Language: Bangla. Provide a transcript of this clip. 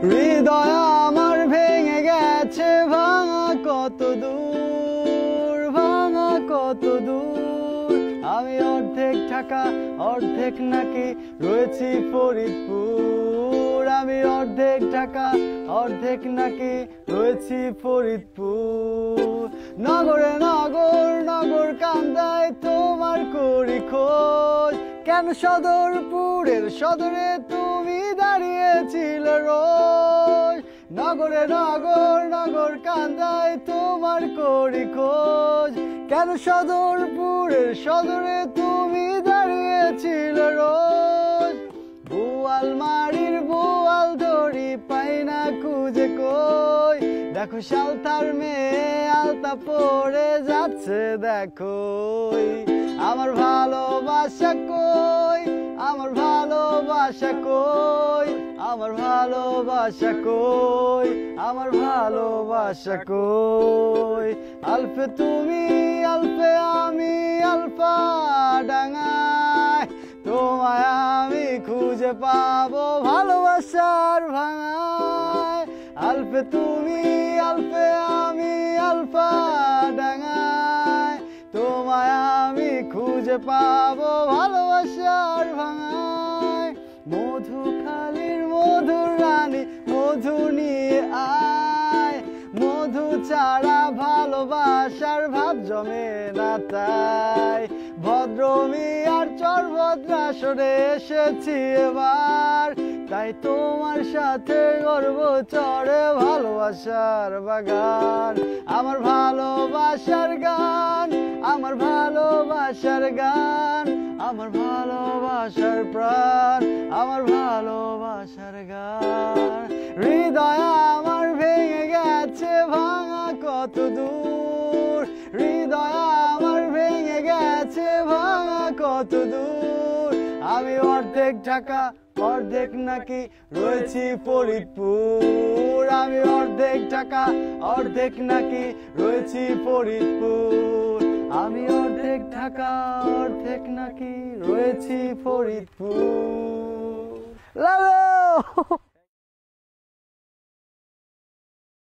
হৃদয় আমার ভেঙে গেছে, ভাঙা কত দূর, ভাঙা কত দূর। আমি অর্ধেক ঢাকা অর্ধেক নাকি রয়েছি ফরিদপুর। আমি অর্ধেক ঢাকা অর্ধেক নাকি রয়েছি ফরিদপুর। নগরে নগর নগর কান্দায় তোমার করি খোঁজ, কেন সদরপুরের সদরে তুমি দাঁড়িয়েছিলে রোজ। নগরে নগর নগর কান্দায় তোমার করি খোঁজ, কেন সদরপুরের সদরে তুমি দাঁড়িয়েছিলে রোজ। বোয়ালমারির বোয়াল ধরি পাই না খুঁজে কই, দেখো সালতার মেয়ে আলতা পরে যাচ্ছে দেখো। আমার ভালোবাসা কই, আমার ভালোবাসা কই, আমার ভালোবাসা কই, আমার ভালোবাসা কই। আলফে তুমি আলফে আমি আলফা ডাঙায়, তোমায় আমি খুঁজে পাবো ভালোবাসার ভাঙায়। আলফে তুমি আলফে আমি আলফা ডাঙায়, তোমায় আমি খুঁজে পাবো ভালোবাসার ভাঙায়। মধুখালীর মধুর রানী মধু নিয়ে আয়, মধু ছাড়া ভালোবাসার ভাব জমে না তাই। ভদ্রমিয়ার চরভদ্রাসনে এসেছি এবার, তাই তোমার সাথে গর্ব চড়ে ভালোবাসার বাগান। আমার ভালোবাসার গান, আমার ভালোবাসার গান, আমার ভালোবাসার প্রাণ, আমার ভালোবাসার গান। হৃদয় আমার ভেঙে গেছে, ভাঙা কত দূর। হৃদয় আমার ভেঙে গেছে, ভাঙা কত দূর। আমি অর্ধেক ঢাকা অর্ধেক নাকি রয়েছি ফরিদপুর। আমি অর্ধেক ঢাকা অর্ধেক নাকি রয়েছি ফরিদপুর। আমি অর্ধেক ঢাকা অর্ধেক নাকি রয়েছি ফরিদপুর। লালো।